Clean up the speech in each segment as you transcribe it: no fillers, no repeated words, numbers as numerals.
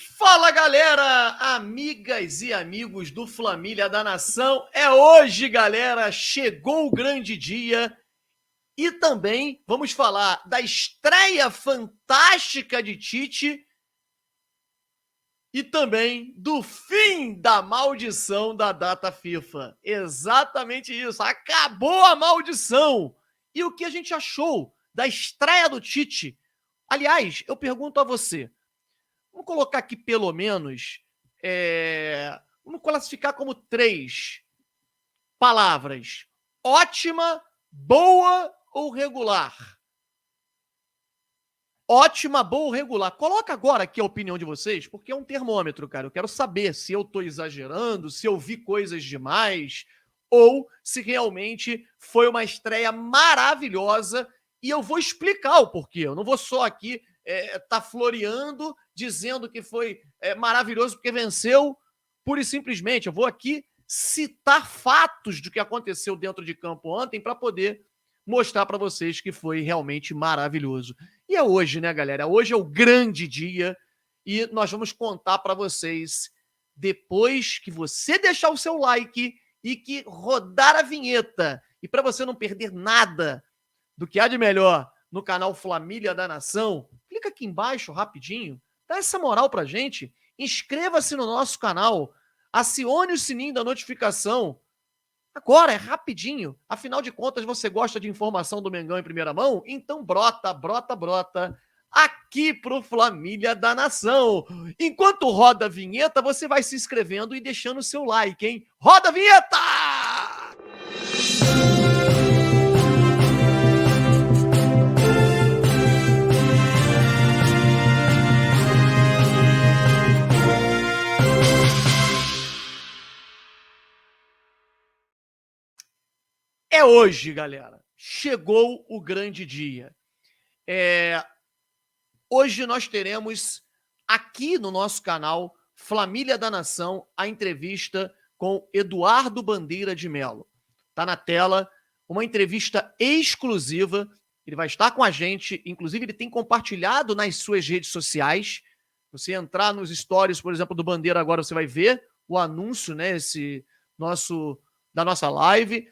Fala, galera, amigas e amigos do Flamília da Nação. É hoje, galera, chegou o grande dia e também vamos falar da estreia fantástica de Tite e também do fim da maldição da data FIFA. Exatamente isso, acabou a maldição. E o que a gente achou da estreia do Tite? Aliás, eu pergunto a você, vamos colocar aqui pelo menos, vamos classificar como 3 palavras: ótima, boa ou regular? Ótima, boa ou regular? Coloca agora aqui a opinião de vocês, porque é um termômetro, cara. Eu quero saber se eu tô exagerando, se eu vi coisas demais, ou se realmente foi uma estreia maravilhosa. E eu vou explicar o porquê. Eu não vou só aqui tá floreando, dizendo que foi maravilhoso porque venceu, pura e simplesmente. Eu vou aqui citar fatos do que aconteceu dentro de campo ontem para poder mostrar para vocês que foi realmente maravilhoso. E é hoje, né, galera? Hoje é o grande dia e nós vamos contar para vocês, depois que você deixar o seu like e que rodar a vinheta. E para você não perder nada do que há de melhor no canal Flamília da Nação, clica aqui embaixo rapidinho, dá essa moral pra gente, inscreva-se no nosso canal, acione o sininho da notificação. Agora, é rapidinho. Afinal de contas, você gosta de informação do Mengão em primeira mão? Então brota aqui pro Flamília da Nação. Enquanto roda a vinheta, você vai se inscrevendo e deixando o seu like, hein? Roda a vinheta! É hoje, galera. Chegou o grande dia. Hoje nós teremos aqui no nosso canal Flamília da Nação a entrevista com Eduardo Bandeira de Mello. Tá na tela, uma entrevista exclusiva. Ele vai estar com a gente, inclusive ele tem compartilhado nas suas redes sociais. Você entrar nos stories, por exemplo, do Bandeira agora, você vai ver o anúncio, né, da nossa live.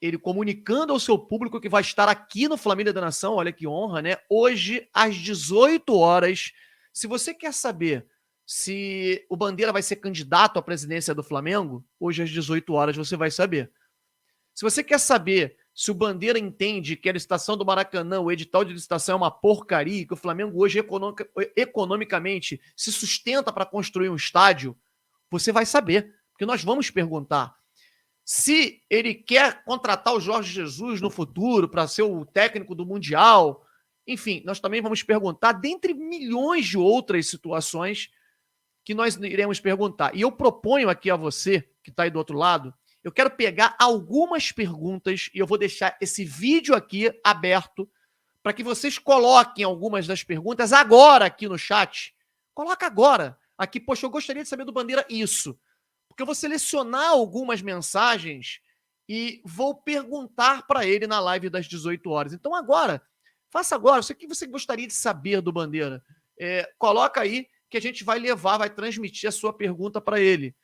Ele comunicando ao seu público que vai estar aqui no Flamília da Nação, olha que honra, né? Hoje, às 18 horas. Se você quer saber se o Bandeira vai ser candidato à presidência do Flamengo, hoje às 18 horas você vai saber. Se você quer saber se o Bandeira entende que a licitação do Maracanã, o edital de licitação é uma porcaria, que o Flamengo hoje economicamente se sustenta para construir um estádio, você vai saber, porque nós vamos perguntar. Se ele quer contratar o Jorge Jesus no futuro para ser o técnico do Mundial, enfim, nós também vamos perguntar, dentre milhões de outras situações que nós iremos perguntar. E eu proponho aqui a você, que está aí do outro lado, eu quero pegar algumas perguntas e eu vou deixar esse vídeo aqui aberto para que vocês coloquem algumas das perguntas agora aqui no chat. Coloca agora. Aqui, poxa, eu gostaria de saber do Bandeira isso. Porque eu vou selecionar algumas mensagens e vou perguntar para ele na live das 18 horas. Então agora, faça agora. O que você gostaria de saber do Bandeira? Coloca aí que a gente vai levar, vai transmitir a sua pergunta para ele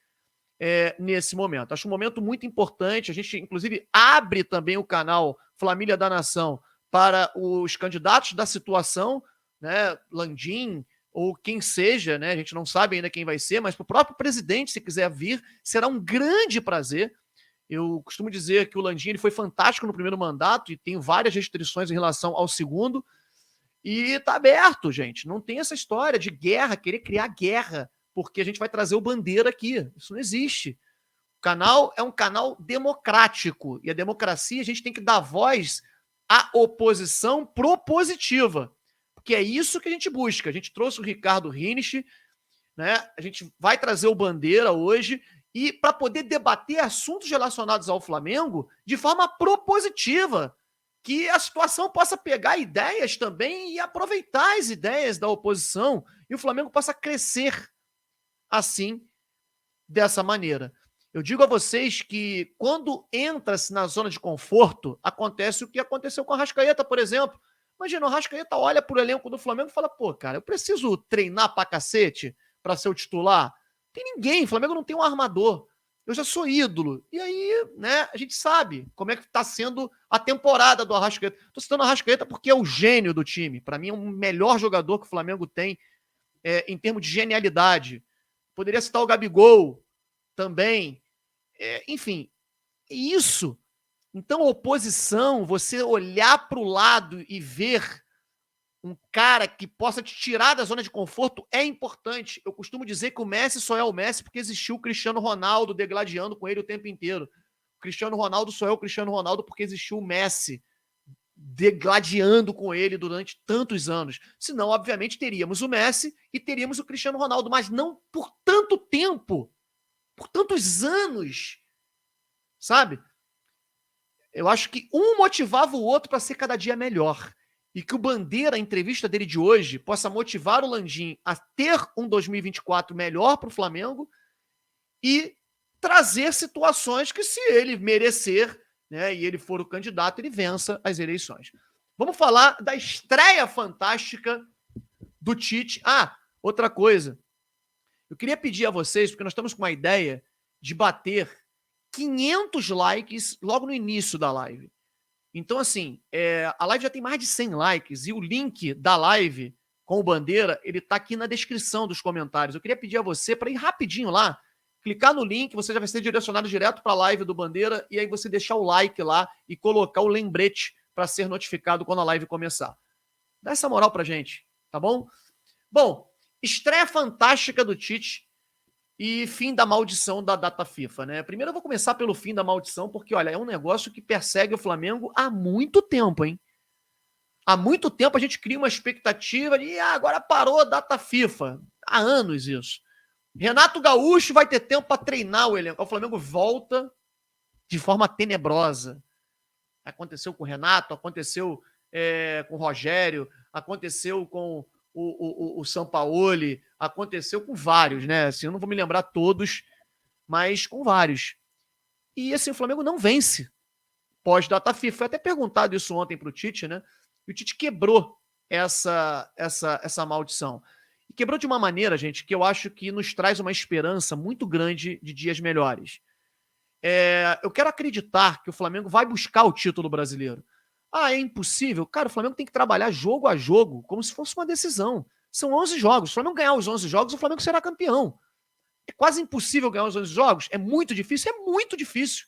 nesse momento. Acho um momento muito importante. A gente, inclusive, abre também o canal Flamília da Nação para os candidatos da situação, né? Landim, ou quem seja, né? A gente não sabe ainda quem vai ser, mas para o próprio presidente, se quiser vir, será um grande prazer. Eu costumo dizer que o Landim ele foi fantástico no primeiro mandato e tem várias restrições em relação ao segundo. E tá aberto, gente. Não tem essa história de guerra, querer criar guerra, porque a gente vai trazer o Bandeira aqui. Isso não existe. O canal é um canal democrático. E a democracia, a gente tem que dar voz à oposição propositiva. Porque é isso que a gente busca. A gente trouxe o Ricardo Rinich, né? A gente vai trazer o Bandeira hoje e para poder debater assuntos relacionados ao Flamengo de forma propositiva, que a situação possa pegar ideias também e aproveitar as ideias da oposição e o Flamengo possa crescer assim, dessa maneira. Eu digo a vocês que quando entra-se na zona de conforto, acontece o que aconteceu com a Arrascaeta, por exemplo. Imagina, o Arrascaeta olha pro elenco do Flamengo e fala, pô, cara, eu preciso treinar pra cacete, para ser o titular? Tem ninguém. O Flamengo não tem um armador. Eu já sou ídolo. E aí, né, a gente sabe como é que está sendo a temporada do Arrascaeta. Estou citando o Arrascaeta porque é o gênio do time. Para mim, é o melhor jogador que o Flamengo tem em termos de genialidade. Poderia citar o Gabigol também. Enfim, isso. Então, a oposição, você olhar para o lado e ver um cara que possa te tirar da zona de conforto é importante. Eu costumo dizer que o Messi só é o Messi porque existiu o Cristiano Ronaldo degladiando com ele o tempo inteiro. O Cristiano Ronaldo só é o Cristiano Ronaldo porque existiu o Messi degladiando com ele durante tantos anos. Senão, obviamente, teríamos o Messi e teríamos o Cristiano Ronaldo, mas não por tanto tempo, por tantos anos, sabe? Eu acho que um motivava o outro para ser cada dia melhor. E que o Bandeira, a entrevista dele de hoje, possa motivar o Landim a ter um 2024 melhor para o Flamengo e trazer situações que, se ele merecer, né, e ele for o candidato, ele vença as eleições. Vamos falar da estreia fantástica do Tite. Ah, outra coisa. Eu queria pedir a vocês, porque nós estamos com uma ideia de bater 500 likes logo no início da live. Então, assim, a live já tem mais de 100 likes e o link da live com o Bandeira, ele tá aqui na descrição dos comentários. Eu queria pedir a você para ir rapidinho lá, clicar no link, você já vai ser direcionado direto para a live do Bandeira e aí você deixar o like lá e colocar o lembrete para ser notificado quando a live começar. Dá essa moral pra gente, tá bom? Bom, estreia fantástica do Tite e fim da maldição da data FIFA, né? Primeiro eu vou começar pelo fim da maldição, porque, olha, é um negócio que persegue o Flamengo há muito tempo, hein? Há muito tempo a gente cria uma expectativa de agora parou a data FIFA. Há anos isso. Renato Gaúcho vai ter tempo para treinar o elenco. O Flamengo volta de forma tenebrosa. Aconteceu com o Renato, aconteceu com o Rogério, aconteceu com o Sampaoli, aconteceu com vários, né? Assim, eu não vou me lembrar todos, mas com vários. E assim, o Flamengo não vence pós-data FIFA. Foi até perguntado isso ontem para o Tite, né? E o Tite quebrou essa maldição. E quebrou de uma maneira, gente, que eu acho que nos traz uma esperança muito grande de dias melhores. Eu quero acreditar que o Flamengo vai buscar o título brasileiro. Ah, é impossível? Cara, o Flamengo tem que trabalhar jogo a jogo, como se fosse uma decisão. São 11 jogos. Se o Flamengo ganhar os 11 jogos, o Flamengo será campeão. É quase impossível ganhar os 11 jogos? É muito difícil? É muito difícil.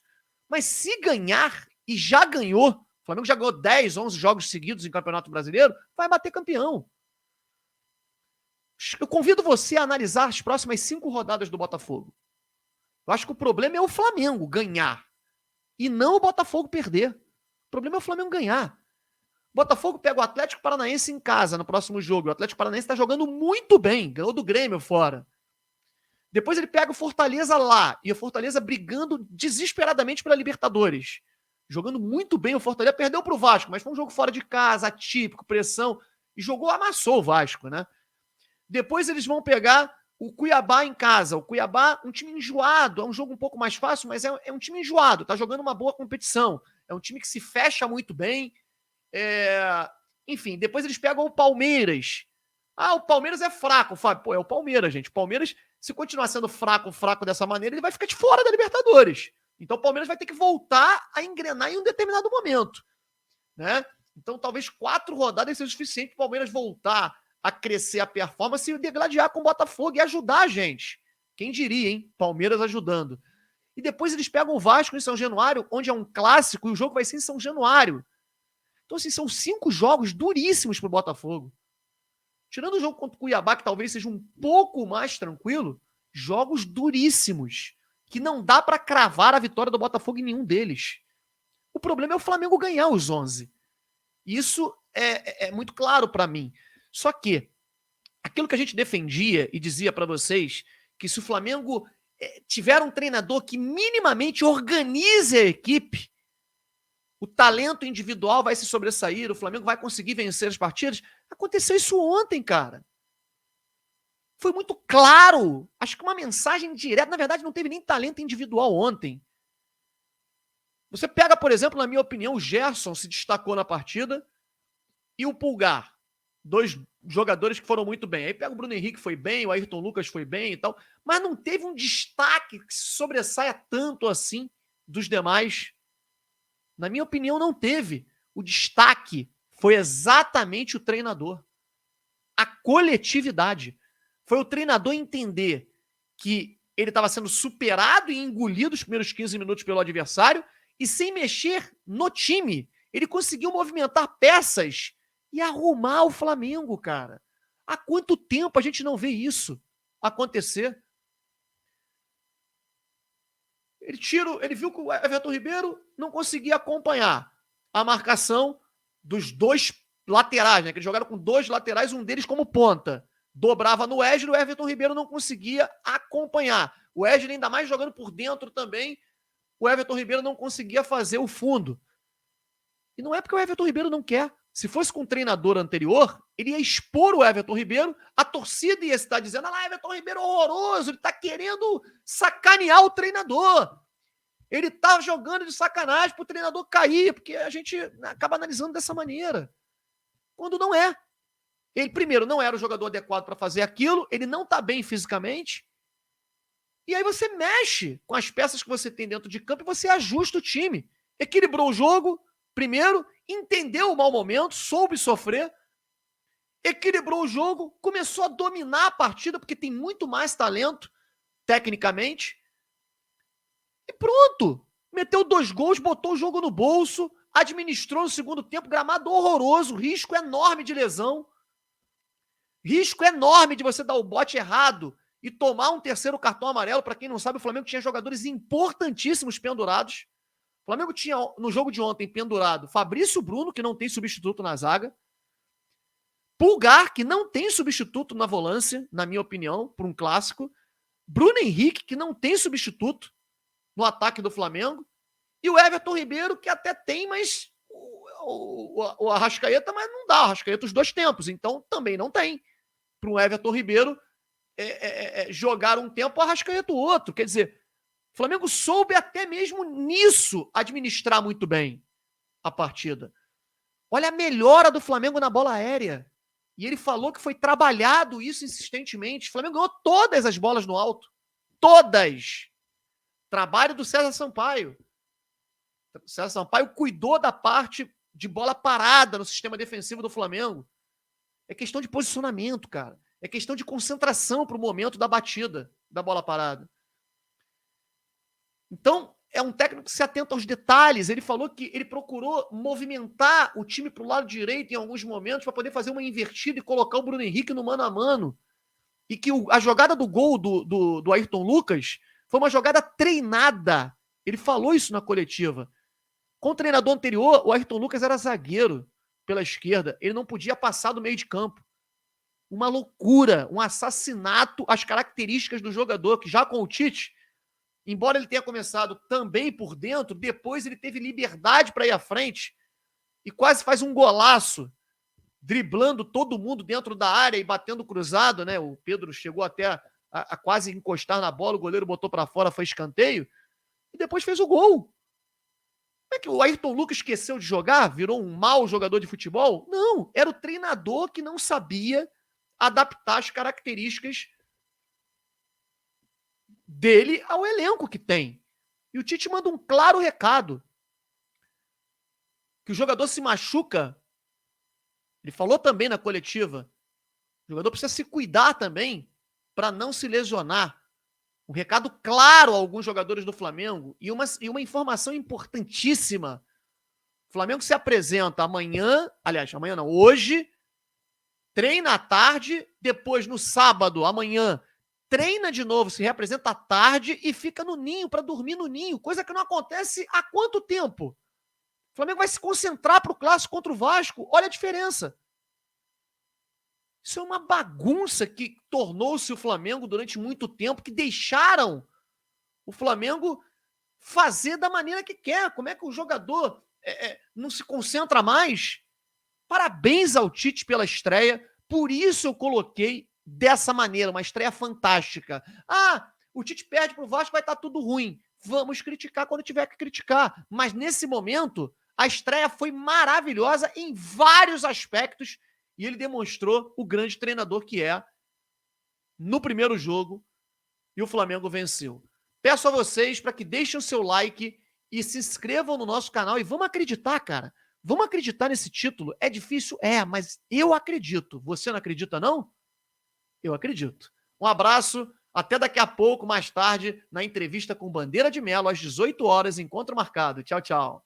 Mas se ganhar, e já ganhou, o Flamengo já ganhou 10, 11 jogos seguidos em Campeonato Brasileiro, vai bater campeão. Eu convido você a analisar as próximas 5 rodadas do Botafogo. Eu acho que o problema é o Flamengo ganhar e não o Botafogo perder. O problema é o Flamengo ganhar. O Botafogo pega o Atlético Paranaense em casa no próximo jogo. O Atlético Paranaense está jogando muito bem, ganhou do Grêmio fora. Depois ele pega o Fortaleza lá, e o Fortaleza brigando desesperadamente pela Libertadores. Jogando muito bem, o Fortaleza perdeu para o Vasco, mas foi um jogo fora de casa, atípico, pressão, e jogou, amassou o Vasco, né? Depois eles vão pegar o Cuiabá em casa. O Cuiabá, um time enjoado, é um jogo um pouco mais fácil, mas é um time enjoado, tá jogando uma boa competição. É um time que se fecha muito bem. Enfim, depois eles pegam o Palmeiras. Ah, o Palmeiras é fraco, Fábio. Pô, é o Palmeiras, gente. O Palmeiras, se continuar sendo fraco dessa maneira, ele vai ficar de fora da Libertadores. Então o Palmeiras vai ter que voltar a engrenar em um determinado momento, né? Então talvez 4 rodadas seja o suficiente para o Palmeiras voltar a crescer a performance e degladiar com o Botafogo e ajudar a gente. Quem diria, hein? Palmeiras ajudando. E depois eles pegam o Vasco em São Januário, onde é um clássico, e o jogo vai ser em São Januário. Então, assim, são 5 jogos duríssimos para o Botafogo. Tirando o jogo contra o Cuiabá, que talvez seja um pouco mais tranquilo, jogos duríssimos, que não dá para cravar a vitória do Botafogo em nenhum deles. O problema é o Flamengo ganhar os 11. Isso é muito claro para mim. Só que aquilo que a gente defendia e dizia para vocês, que se o Flamengo tiver um treinador que minimamente organize a equipe, o talento individual vai se sobressair, o Flamengo vai conseguir vencer as partidas. Aconteceu isso ontem, cara. Foi muito claro. Acho que uma mensagem direta. Na verdade, não teve nem talento individual ontem. Você pega, por exemplo, na minha opinião, o Gerson se destacou na partida e o Pulgar. Dois jogadores que foram muito bem. Aí pega o Bruno Henrique, foi bem, o Ayrton Lucas foi bem e tal, mas não teve um destaque que sobressaia tanto assim dos demais. Na minha opinião, não teve. O destaque foi exatamente o treinador. A coletividade. Foi o treinador entender que ele estava sendo superado e engolido os primeiros 15 minutos pelo adversário e sem mexer no time, ele conseguiu movimentar peças e arrumar o Flamengo, cara. Há quanto tempo a gente não vê isso acontecer? Ele viu que o Everton Ribeiro não conseguia acompanhar a marcação dos dois laterais, né? Que eles jogaram com dois laterais, um deles como ponta. Dobrava no Wesley, o Everton Ribeiro não conseguia acompanhar. O Wesley ainda mais jogando por dentro também, o Everton Ribeiro não conseguia fazer o fundo. E não é porque o Everton Ribeiro não quer. Se fosse com o treinador anterior, ele ia expor o Everton Ribeiro, a torcida ia estar dizendo: ah, Everton Ribeiro é horroroso, ele está querendo sacanear o treinador. Ele tá jogando de sacanagem pro treinador cair, porque a gente acaba analisando dessa maneira. Quando não é. Ele, primeiro, não era o jogador adequado para fazer aquilo, ele não tá bem fisicamente, e aí você mexe com as peças que você tem dentro de campo e você ajusta o time. Equilibrou o jogo, primeiro, entendeu o mau momento, soube sofrer, equilibrou o jogo, começou a dominar a partida, porque tem muito mais talento, tecnicamente, e pronto. Meteu 2 gols, botou o jogo no bolso, administrou no segundo tempo, gramado horroroso, risco enorme de lesão, risco enorme de você dar o bote errado e tomar um terceiro cartão amarelo. Para quem não sabe, o Flamengo tinha jogadores importantíssimos pendurados. O Flamengo tinha, no jogo de ontem, pendurado Fabrício Bruno, que não tem substituto na zaga, Pulgar, que não tem substituto na volância, na minha opinião, por um clássico, Bruno Henrique, que não tem substituto no ataque do Flamengo, e o Everton Ribeiro, que até tem, mas o Arrascaeta, mas não dá, o Arrascaeta os 2 tempos, então também não tem. Para o Everton Ribeiro jogar um tempo, o Arrascaeta o outro. Quer dizer, o Flamengo soube até mesmo nisso administrar muito bem a partida. Olha a melhora do Flamengo na bola aérea. E ele falou que foi trabalhado isso insistentemente. O Flamengo ganhou todas as bolas no alto. Todas. Trabalho do César Sampaio. O César Sampaio cuidou da parte de bola parada no sistema defensivo do Flamengo. É questão de posicionamento, cara. É questão de concentração para o momento da batida da bola parada. Então, é um técnico que se atenta aos detalhes. Ele falou que ele procurou movimentar o time para o lado direito em alguns momentos para poder fazer uma invertida e colocar o Bruno Henrique no mano a mano. E que a jogada do gol do Ayrton Lucas foi uma jogada treinada. Ele falou isso na coletiva. Com o treinador anterior, o Ayrton Lucas era zagueiro pela esquerda. Ele não podia passar do meio de campo. Uma loucura, um assassinato às características do jogador, que já com o Tite, embora ele tenha começado também por dentro, depois ele teve liberdade para ir à frente e quase faz um golaço, driblando todo mundo dentro da área e batendo cruzado, né? O Pedro chegou até a quase encostar na bola, o goleiro botou para fora, foi escanteio, e depois fez o gol. Como é que o Ayrton Lucas esqueceu de jogar? Virou um mau jogador de futebol? Não, era o treinador que não sabia adaptar as características dele ao elenco que tem. E o Tite manda um claro recado. Que o jogador se machuca. Ele falou também na coletiva. O jogador precisa se cuidar também para não se lesionar. Um recado claro a alguns jogadores do Flamengo e uma informação importantíssima. O Flamengo se apresenta amanhã, aliás, amanhã não, hoje, treina à tarde, depois no sábado, amanhã, treina de novo, se representa à tarde e fica no ninho para dormir no ninho, coisa que não acontece há quanto tempo? O Flamengo vai se concentrar para o clássico contra o Vasco, olha a diferença. Isso é uma bagunça que tornou-se o Flamengo durante muito tempo, que deixaram o Flamengo fazer da maneira que quer. Como é que o jogador não se concentra mais? Parabéns ao Tite pela estreia, por isso eu coloquei dessa maneira, uma estreia fantástica. Ah, o Tite perde para o Vasco, vai estar tudo ruim. Vamos criticar quando tiver que criticar. Mas nesse momento, a estreia foi maravilhosa em vários aspectos e ele demonstrou o grande treinador que é no primeiro jogo e o Flamengo venceu. Peço a vocês para que deixem o seu like e se inscrevam no nosso canal e vamos acreditar, cara. Vamos acreditar nesse título. É difícil? É, mas eu acredito. Você não acredita, não? Eu acredito. Um abraço, até daqui a pouco, mais tarde, na entrevista com Bandeira de Melo, às 18 horas, encontro marcado. Tchau, tchau.